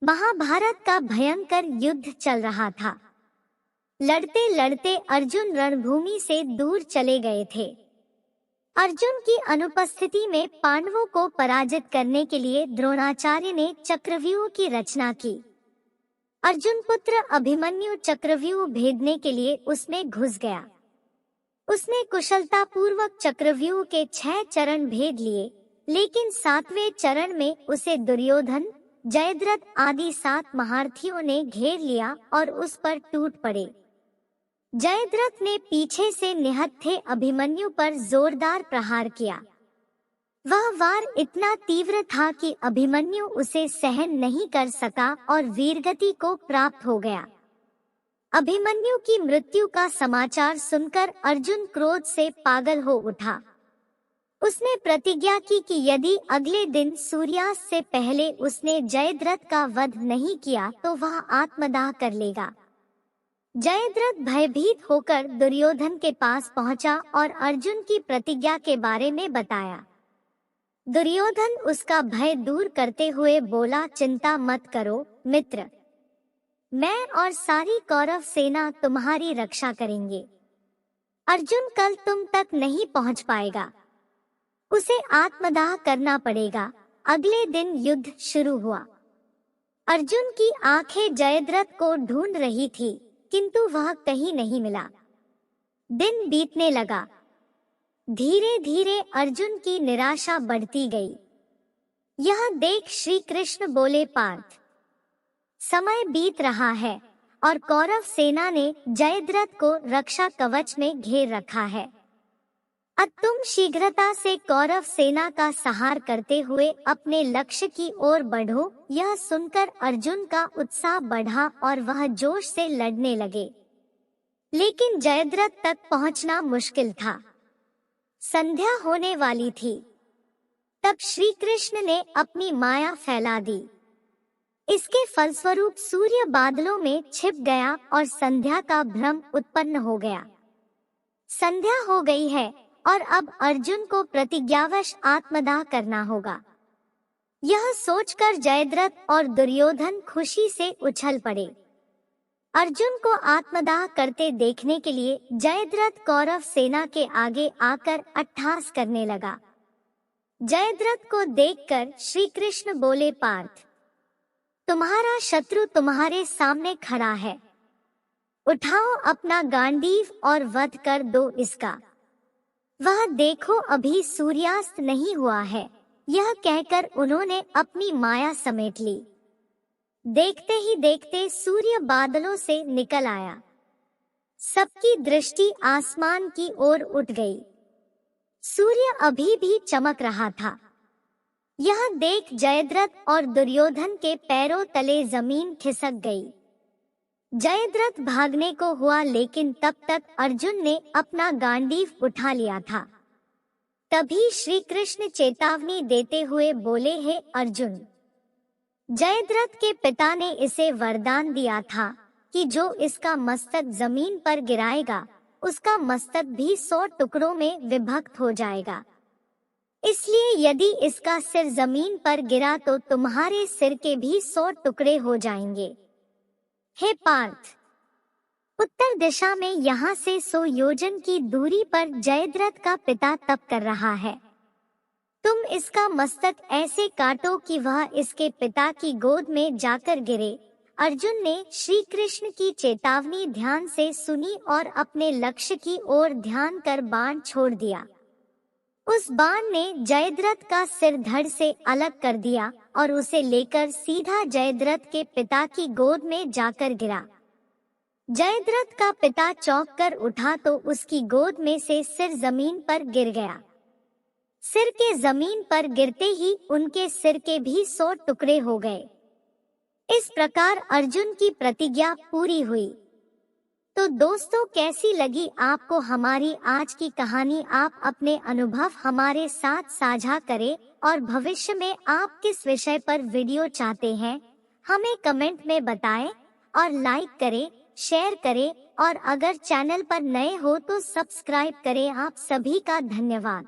महाभारत का भयंकर युद्ध चल रहा था। लड़ते लड़ते अर्जुन रणभूमि से दूर चले गए थे। अर्जुन की अनुपस्थिति में पांडवों को पराजित करने के लिए द्रोणाचार्य ने चक्रव्यूह की रचना की। अर्जुन पुत्र अभिमन्यु चक्रव्यूह भेदने के लिए उसमें घुस गया। उसने कुशलता पूर्वक चक्रव्यूह के 6 चरण भेद लिए, लेकिन 7वें चरण में उसे दुर्योधन, जयद्रथ आदि 7 महारथियों ने घेर लिया और उस पर टूट पड़े। जयद्रथ ने पीछे से निहत्थे अभिमन्यु पर जोरदार प्रहार किया। वह वार इतना तीव्र था कि अभिमन्यु उसे सहन नहीं कर सका और वीरगति को प्राप्त हो गया। अभिमन्यु की मृत्यु का समाचार सुनकर अर्जुन क्रोध से पागल हो उठा। उसने प्रतिज्ञा की कि यदि अगले दिन सूर्यास्त से पहले उसने जयद्रथ का वध नहीं किया तो वह आत्मदाह कर लेगा। जयद्रथ भयभीत होकर दुर्योधन के पास पहुंचा और अर्जुन की प्रतिज्ञा के बारे में बताया। दुर्योधन उसका भय दूर करते हुए बोला, चिंता मत करो मित्र, मैं और सारी कौरव सेना तुम्हारी रक्षा करेंगे। अर्जुन कल तुम तक नहीं पहुंच पाएगा, उसे आत्मदाह करना पड़ेगा। अगले दिन युद्ध शुरू हुआ। अर्जुन की आंखें जयद्रथ को ढूंढ रही थी, किंतु वह कहीं नहीं मिला। दिन बीतने लगा। धीरे धीरे अर्जुन की निराशा बढ़ती गई। यह देख श्री कृष्ण बोले, पार्थ, समय बीत रहा है और कौरव सेना ने जयद्रथ को रक्षा कवच में घेर रखा है। अब तुम शीघ्रता से कौरव सेना का संहार करते हुए अपने लक्ष्य की ओर बढ़ो। यह सुनकर अर्जुन का उत्साह बढ़ा और वह जोश से लड़ने लगे, लेकिन जयद्रथ तक पहुंचना मुश्किल था। संध्या होने वाली थी। तब श्री कृष्ण ने अपनी माया फैला दी। इसके फलस्वरूप सूर्य बादलों में छिप गया और संध्या का भ्रम उत्पन्न हो गया। संध्या हो गई है और अब अर्जुन को प्रतिज्ञावश आत्मदाह करना होगा। यह सोचकर जयद्रथ और दुर्योधन खुशी से उछल पड़े। अर्जुन को आत्मदाह करते देखने के लिए जयद्रथ कौरव सेना के आगे आकर अट्टहास करने लगा। जयद्रथ को देखकर श्री कृष्ण बोले, पार्थ, तुम्हारा शत्रु तुम्हारे सामने खड़ा है। उठाओ अपना गांडीव और वध कर दो इसका। वह देखो अभी सूर्यास्त नहीं हुआ है। यह कहकर उन्होंने अपनी माया समेट ली। देखते ही देखते सूर्य बादलों से निकल आया। सबकी दृष्टि आसमान की ओर उठ गई। सूर्य अभी भी चमक रहा था। यह देख जयद्रथ और दुर्योधन के पैरों तले जमीन खिसक गई। जयद्रथ भागने को हुआ, लेकिन तब तक अर्जुन ने अपना गांडीव उठा लिया था। तभी श्री कृष्ण चेतावनी देते हुए बोले, हे अर्जुन, जयद्रथ के पिता ने इसे वरदान दिया था कि जो इसका मस्तक जमीन पर गिराएगा उसका मस्तक भी 100 टुकड़ों में विभक्त हो जाएगा। इसलिए यदि इसका सिर जमीन पर गिरा तो तुम्हारे सिर के भी 100 टुकड़े हो जाएंगे। हे पार्थ, उत्तर दिशा में यहाँ से 100 योजन की दूरी पर जयद्रथ का पिता तप कर रहा है। तुम इसका मस्तक ऐसे काटो कि वह इसके पिता की गोद में जाकर गिरे। अर्जुन ने श्री कृष्ण की चेतावनी ध्यान से सुनी और अपने लक्ष्य की ओर ध्यान कर बाण छोड़ दिया। उस बाण ने जयद्रथ का सिर धड़ से अलग कर दिया और उसे लेकर सीधा जयद्रथ के पिता की गोद में जाकर गिरा। जयद्रथ का पिता चौंक कर उठा तो उसकी गोद में से सिर जमीन पर गिर गया। सिर के जमीन पर गिरते ही उनके सिर के भी 100 टुकड़े हो गए। इस प्रकार अर्जुन की प्रतिज्ञा पूरी हुई। तो दोस्तों, कैसी लगी आपको हमारी आज की कहानी? आप अपने अनुभव हमारे साथ साझा करें और भविष्य में आप किस विषय पर वीडियो चाहते हैं हमें कमेंट में बताएं और लाइक करें, शेयर करें और अगर चैनल पर नए हो तो सब्सक्राइब करें। आप सभी का धन्यवाद।